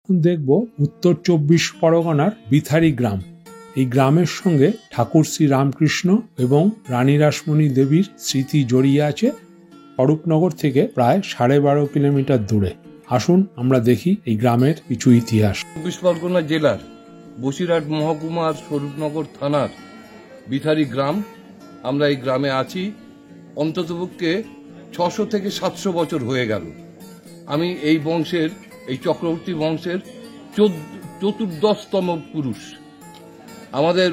দেখব উত্তর 24 পরগনার বিথারি গ্রাম। এই গ্রামের সঙ্গে ঠাকুর শ্রী রামকৃষ্ণ এবং রানী রাসমণি দেবীর স্মৃতি জড়িয়ে আছে। স্বরূপনগর থেকে প্রায় 12.5 কিলোমিটার দূরে। আসুন আমরা দেখি এই গ্রামের কিছু ইতিহাস। 24 পরগনা জেলার বসিরহাট মহকুমার স্বরূপনগর থানার বিথারি গ্রাম। আমরা এই গ্রামে আছি অন্ততপক্ষে 600 থেকে 700 বছর হয়ে গেল। আমি এই বংশের, এই চক্রবর্তী বংশের 14তম পুরুষ। আমাদের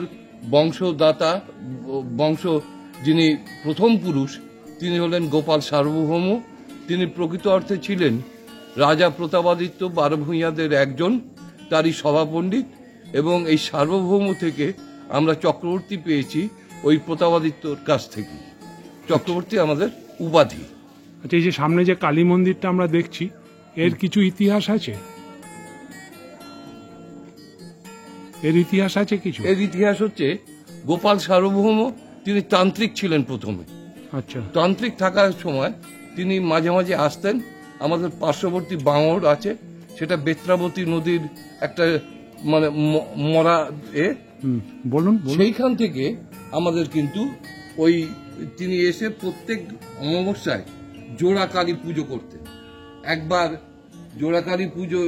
বংশদাতা, বংশ যিনি প্রথম পুরুষ, তিনি হলেন গোপাল সার্বভৌম। তিনি প্রকৃত অর্থে ছিলেন রাজা প্রতাপাদিত্য 12 ভূঁইয়াদের একজন, তারই সভাপণ্ডিত। এবং এই সার্বভৌম থেকে আমরা চক্রবর্তী পেয়েছি ওই প্রতাপাদিত্যর কাছ থেকে। চক্রবর্তী আমাদের উপাধি। আচ্ছা, এই যে সামনে যে কালী মন্দিরটা আমরা দেখছি, এর কিছু ইতিহাস আছে? এর ইতিহাস আছে কিছু? এর ইতিহাস হচ্ছে, গোপাল সার্বভৌম তিনি তান্ত্রিক ছিলেন প্রথমে। আচ্ছা। তান্ত্রিক থাকার সময় তিনি মাঝে মাঝে আসতেন। আমাদের পার্শ্ববর্তী বাঙর আছে, সেটা বেত্রাবতী নদীর একটা মানে মরা বলুন। সেইখান থেকে আমাদের কিন্তু ওই তিনি এসে প্রত্যেক অমাবস্যায় জোড়া কালী পুজো করতেন। একবার জোড়া কালী পুজো,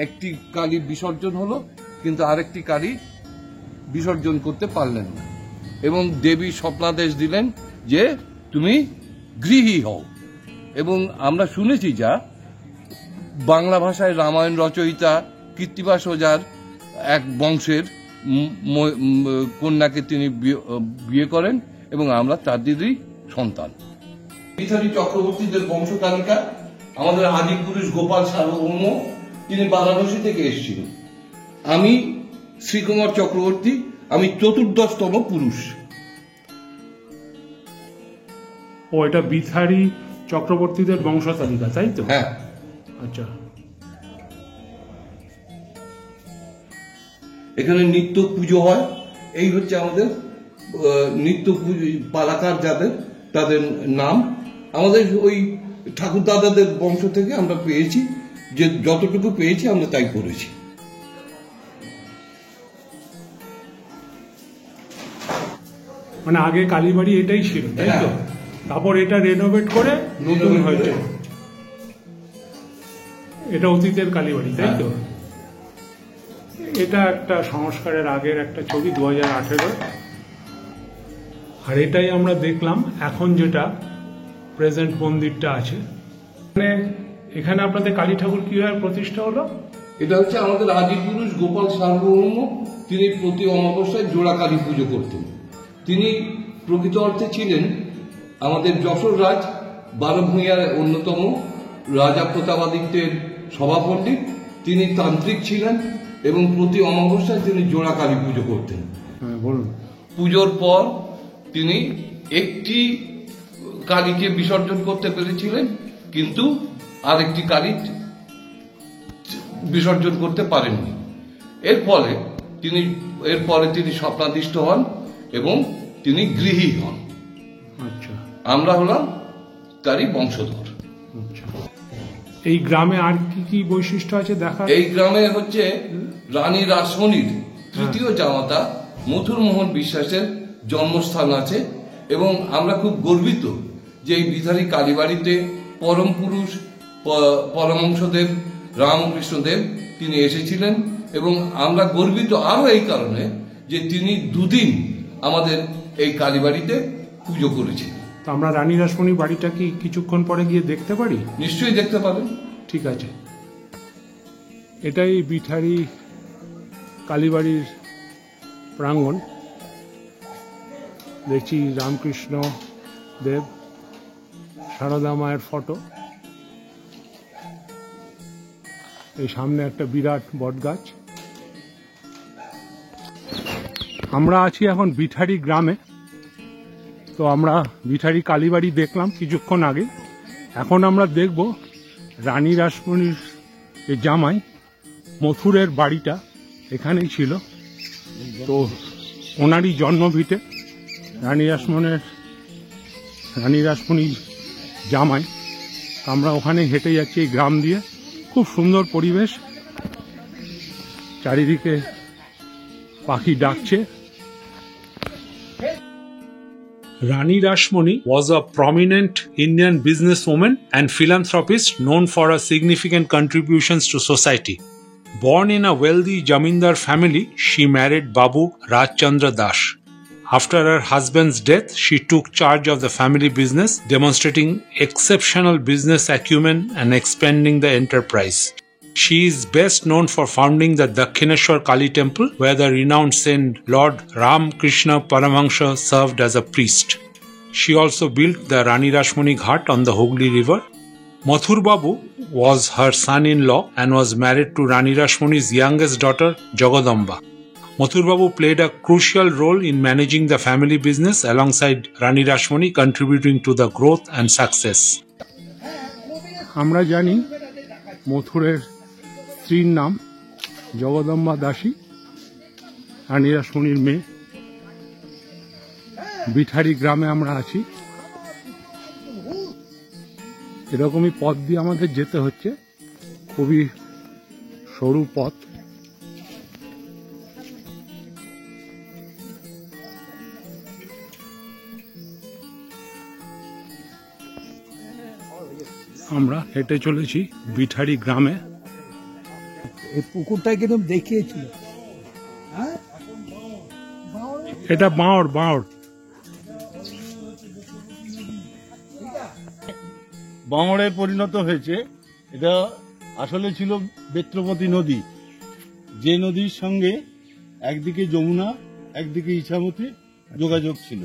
একটি কালী বিসর্জন হলো, কিন্তু আরেকটি কালী বিসর্জন করতে পারলেন না। এবং দেবী স্বপ্নাদেশ দিলেন যে তুমি গৃহী হও। এবং আমরা শুনেছি যা বাংলা ভাষায় রামায়ণ রচয়িতা কৃত্তিবাস ওঝার এক বংশের কন্যাকে তিনি বিয়ে করেন এবং আমরা তার দিদি সন্তান। বিথারি চক্রবর্তীদের বংশ তালিকা, আমাদের আদি পুরুষ গোপাল সার্বভৌম, তিনি বারাণসী থেকে এসেছিলেন। আমি শ্রীকুমার চক্রবর্তী, আমি 14তম পুরুষ। ও, এটা বিথারি চক্রবর্তীদের বংশ তালিকা, তাই তো? হ্যাঁ। আচ্ছা। এখানে নিত্য পুজো হয়। এই হচ্ছে আমাদের নিত্য পুজো পালাকার যাদের, তাদের নাম। আমাদের ওই ঠাকুর দাদাদের বংশ থেকে আমরা পেয়েছি, যে যতটুকু পেয়েছি আমরা তাই করেছি। মানে আগে কালীবাড়ি এটাই ছিল, তাই তো? তারপর এটা রেনোভেট করে নতুন হয়েছে। এটা অতীতের কালীবাড়ি, তাই তো? এটা একটা সংস্কারের আগের একটা ছবি, 2018। আর এটাই আমরা দেখলাম এখন যেটা প্রেজেন্ট মন্দিরটা আছে। মানে এখানে আপনাদের কালী ঠাকুর কিভাবে প্রতিষ্ঠা হলো? এটা হচ্ছে আমাদের আদি পুরুষ গোপাল সার্বভৌম, তিনি প্রতি অমাবস্যায় জোড়া কালী পুজো করতেন। তিনি প্রকৃত অর্থে ছিলেন আমাদের যশোর রাজ 12 ভূঁইয়ার অন্যতম, রাজা প্রতাপাদিত্যের সভাপণ্ডিত। তিনি তান্ত্রিক ছিলেন এবং প্রতি অমাবস্যায় তিনি জোড়া কালী পুজো করতেন। বলুন। পুজোর পর তিনি একটি কালীকে বিসর্জন করতে পেরেছিলেন, কিন্তু আরেকটি কালী বিসর্জন করতে পারেননি। এরপরে তিনি স্বপ্নাদিষ্ট হন এবং তিনি গৃহী হন। আচ্ছা। আমরা হলাম তারই বংশধর। আচ্ছা। এই গ্রামে আর কি কি বৈশিষ্ট্য আছে দেখা? এই গ্রামে হচ্ছে রানী রাসমণির তৃতীয় জামাতা মথুর মোহন বিশ্বাসের জন্মস্থান আছে। এবং আমরা খুব গর্বিত যে এই বিথারি কালীবাড়িতে পরম পুরুষ পরমহংসদেব রামকৃষ্ণদেব তিনি এসেছিলেন। এবং আমরা গর্বিত আরো এই কারণে যে তিনি 2 দিন আমাদের এই কালীবাড়িতে পুজো করেছেন। তো আমরা রানী রাসমণি বাড়িটা কি কিছুক্ষণ পরে গিয়ে দেখতে পারি? নিশ্চয়ই দেখতে পারেন। ঠিক আছে। এটাই বিথারি কালীবাড়ির প্রাঙ্গণ। দেখছি রামকৃষ্ণ দেব, সারদা মায়ের ফটো। এই সামনে একটা বিরাট বটগাছ। আমরা আছি এখন বিথারি গ্রামে। তো আমরা বিথারি কালীবাড়ি দেখলাম কিছুক্ষণ আগে। এখন আমরা দেখব রানী রাসমণির যে জামাই মথুরের বাড়িটা এখানেই ছিল। তো ওনারই জন্মভিটে রানী রাসমণির জামাই। আমরা ওখানে হেঁটে যাচ্ছি এই গ্রাম দিয়ে। খুব সুন্দর পরিবেশ। চারিদিকে পাখি ডাকছে। Rani Rashmoni was a prominent Indian businesswoman and philanthropist known for her significant contributions to society. Born in a wealthy Jamindar family, she married Babu Rajchandra Das. After her husband's death, she took charge of the family business, demonstrating exceptional business acumen and expanding the enterprise. She is best known for founding the Dakshineshwar Kali temple, where the renowned saint Lord Ram Krishna Paramahansa served as a priest. She also built the Rani Rashmoni Ghat on the Hooghly River. Mathur Babu was her son-in-law and was married to Rani Rashmoni's youngest daughter Jagadamba. Mathur Babu played a crucial role in managing the family business alongside Rani Rashmoni, contributing to the growth and success. আমরা জানি মথুরের স্ত্রীর নাম জগদম্বা দাসী, রানী রাসমণির মেয়ে। বিঠারি গ্রামে আমরা আছি। এরকমই পথ দিয়ে আমাদের যেতে হচ্ছে, খুবই সরু পথ। আমরা হেঁটে চলেছি বিঠারি গ্রামে। এই পুকুরটা কিন্তু দেখিয়েছিল। এটা বাঁড় বাঁড়ে পরিণত হয়েছে। এটা আসলে ছিল বেত্রপতি নদী, যে নদীর সঙ্গে একদিকে যমুনা একদিকে ইছামতি যোগাযোগ ছিল,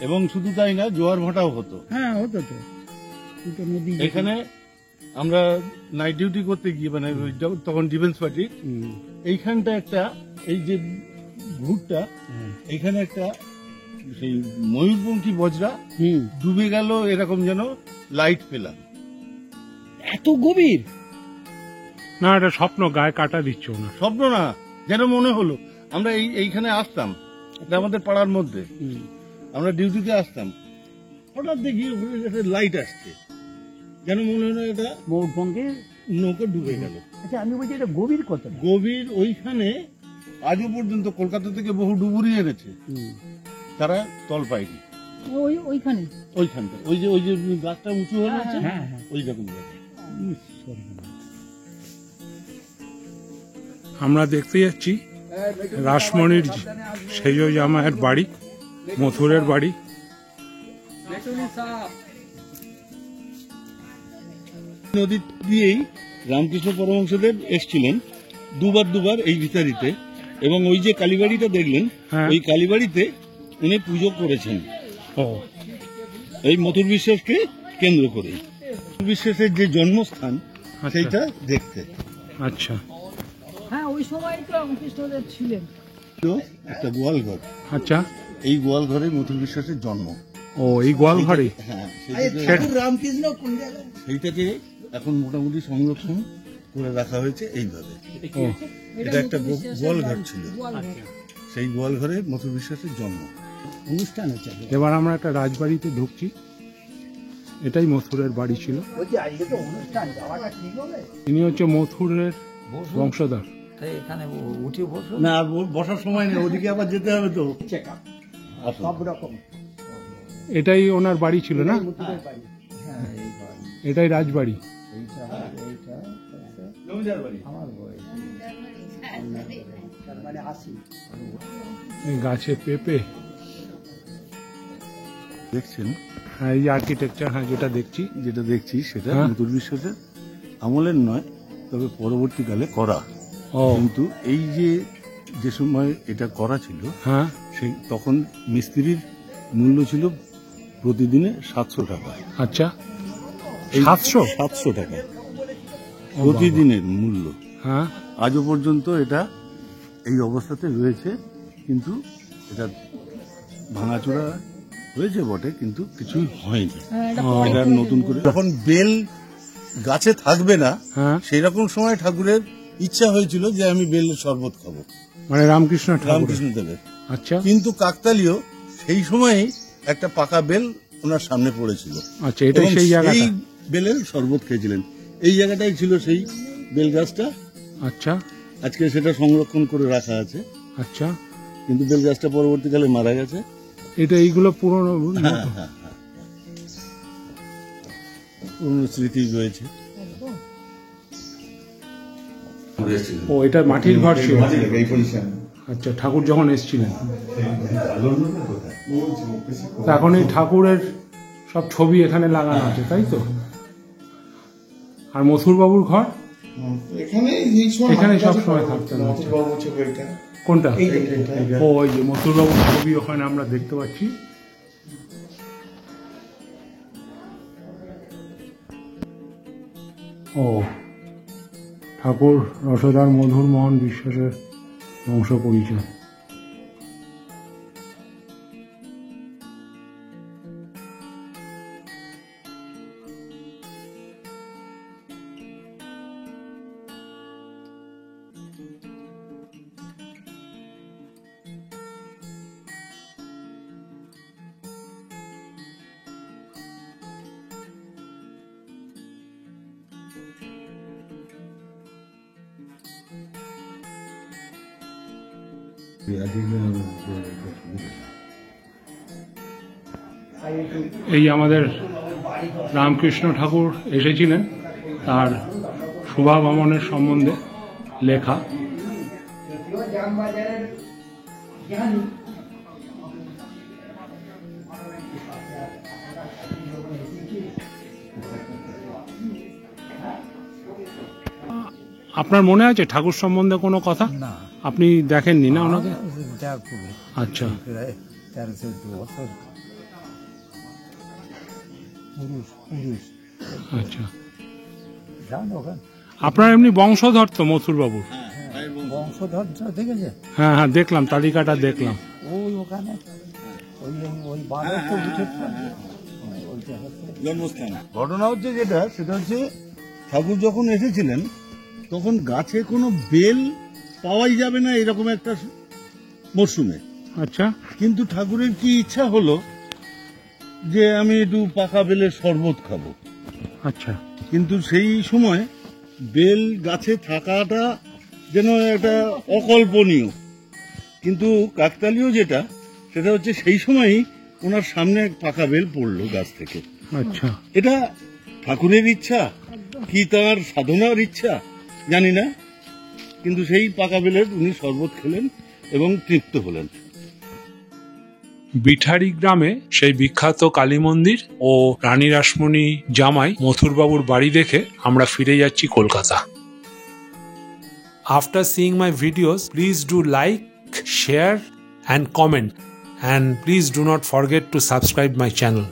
এবং শুধু তাই না, জোয়ার ভাটাও হতো। হ্যাঁ, হতো তো। এখানে আমরা নাইট ডিউটি করতে গিয়ে, মানে তখন ডিফেন্স পার্টি, এইখানটা একটা, এই যে ঘুরটা, এইখানে একটা সেই ময়ূরপঙ্খী বজরা ডুবে গেল, এরকম যেন লাইট পেলাম। এত গভীর না, এটা স্বপ্ন, গায়ে কাটা দিচ্ছ না। স্বপ্ন না, যেন মনে হলো। আমরা এইখানে আসতাম, এটা আমাদের পাড়ার মধ্যে, আমরা ডিউটিতে আসতাম, হঠাৎ দেখি একটা লাইট আসছে, যেন মনে হলো এটা ময়ূরপঙ্খী নৌকা ডুবে গেল। আচ্ছা, আমি বলছি এটা গভীর কত? গভীর ওইখানে আজও পর্যন্ত কলকাতা থেকে বহু ডুবুরি এনেছে, তারা তল পায়নি। ওইখানে ওইখানটা ওই যে গাছটা উঁচু হয়ে গেছে, ওই রকম জায়গা। আমরা দেখতে যাচ্ছি রাসমণির সেজ জামাইয়ের বাড়ি, মথুরের বাড়ি। নদী দিয়েই রামকৃষ্ণ পরমহংসদেব এসেছিলেন দুবার এই ভিতারিতে, এবং ওই যে কালীবাড়িটা দেখলেন, ওই কালীবাড়িতে উনি পুজো করেছেন এই মথুর বিশ্বাসকে কেন্দ্র করে। বিশ্বাসের যে জন্মস্থান, সেইটা দেখতে। আচ্ছা, হ্যাঁ, ওই সময় তো রামকৃষ্ণদেব ছিলেন। একটা গোয়াল ঘর, আচ্ছা, এই গোয়াল ঘরে মথুর বিশ্বাসের জন্ম। ও, এই গোয়াল ঘরে? হ্যাঁ, রামকৃষ্ণ কোন জায়গায়? সেইটাকে এখন মোটামুটি সংরক্ষণ করে রাখা হয়েছে এইভাবে। এটা একটা গোয়াল ঘর ছিল, সেই গোয়াল ঘরে মথুর বিশ্বাসের জন্ম। অনুষ্ঠান হচ্ছে। এবার আমরা একটা রাজবাড়িতে ঢুকছি। এটাই মথুরের বাড়ি ছিল। তিনি হচ্ছে মথুরের বংশধর। এখানে উঠে বসো না, বসার সময় নেই, ওদিকে আবার যেতে হবে তো। সব রকম। এটাই ওনার বাড়ি ছিল না? এটাই রাজবাড়ি। গাছে পেঁপে দেখছেন? হ্যাঁ, এই আর্কিটেকচার, হ্যাঁ, যেটা দেখছি সেটা মথুর বিশ্বাসের আমলের নয়, তবে পরবর্তীকালে করা। কিন্তু এই যে সময় এটা করা ছিল, হ্যাঁ, সেই তখন মিস্ত্রির মূল্য ছিল প্রতিদিনে 700 টাকা। আচ্ছা, 700 টাকা প্রতিদিনের মূল্য। হ্যাঁ, আজও পর্যন্ত এটা এই অবস্থাতে রয়েছে, কিন্তু এটা ভাঙাচোরা হয়েছে বটে, কিন্তু কিছুই হয়নি। এটা নতুন করে যখন বেল গাছে থাকবে না, সেই রকম সময় ঠাকুরের ইচ্ছা হয়েছিল যে আমি বেলের শরবত খাবো, মানে রামকৃষ্ণ দেবের। আচ্ছা, কিন্তু কাকতালীয় সেই সময়েই একটা পাকা বেল ওনার সামনে পড়েছিল। আচ্ছা, এটাই সেই জায়গা, বেলের শরবত খেয়েছিলেন। এই জায়গাটাই ছিল সেই বেল গাছটা। আচ্ছা, আজকে সেটা সংরক্ষণ করে রাখা আছে, আচ্ছা, কিন্তু বেল গাছটা পরবর্তীকালে মারা গেছে। এটা এইগুলো পুরনো পুরনো স্মৃতি রয়েছে। ও এটা মাটির ঘর ছিল। আচ্ছা, ঠাকুর যখন এসেছিলেন। তা এখন এই ঠাকুরের সব ছবি এখানে লাগানো আছে, তাই তো? আর মথুর বাবুর ঘর এখানে সব সময় থাকতেন। কোনটা? ও ওই যে মথুর বাবুর ছবি ওখানে আমরা দেখতে পাচ্ছি। ও ঠাকুর রসদার মধুর মোহন বিশ্বাসের বংশ পরিচয়। এই আমাদের রামকৃষ্ণ ঠাকুর এসেছিলেন, তার শোভাভ্রমণের সম্বন্ধে লেখা। আপনার মনে আছে ঠাকুর সম্বন্ধে কোনো কথা? না, আপনি দেখেননি না ওনাকে? দেখো আচ্ছা, প্রায় 13-14 বছর। পুরুষ পুরুষ আচ্ছা। জানো ওখানে আপনার এমনি বংশধর তো মথুর বাবুর? বংশধর দেখেছে? হ্যাঁ হ্যাঁ, দেখলাম, তালিকাটা দেখলাম। ওই ওখানে ওই ওই বাঁধের তো উঠে ওই জায়গাতে জন্মস্থান। ঘটনা হচ্ছে সেটা হচ্ছে ঠাকুর যখন এসেছিলেন তখন গাছে কোনো বেল পাওয়াই যাবে না এরকম একটা মরশুমে। আচ্ছা, কিন্তু ঠাকুরের কি ইচ্ছা হলো যে আমি একটু পাকা বেলের শরবত খাবো। আচ্ছা, কিন্তু সেই সময় বেল গাছে থাকাটা যেন একটা অকল্পনীয়, কিন্তু কাকতালীয় সেটা হচ্ছে সেই সময়ই ওনার সামনে পাকা বেল পড়লো গাছ থেকে। আচ্ছা। এটা ঠাকুরের ইচ্ছা কি তার সাধনার ইচ্ছা জানি না, কিন্তু সেই পাকা বেলের উনি শরবত খেলেন এবং তৃপ্ত হলেন। বিঠারি গ্রামে সেই বিখ্যাত কালী মন্দির ও রানী রাসমণি জামাই মথুরবাবুর বাড়ি দেখে আমরা ফিরে যাচ্ছি Kolkata. After seeing my videos, please do like, share and comment, and please do not forget to subscribe my channel.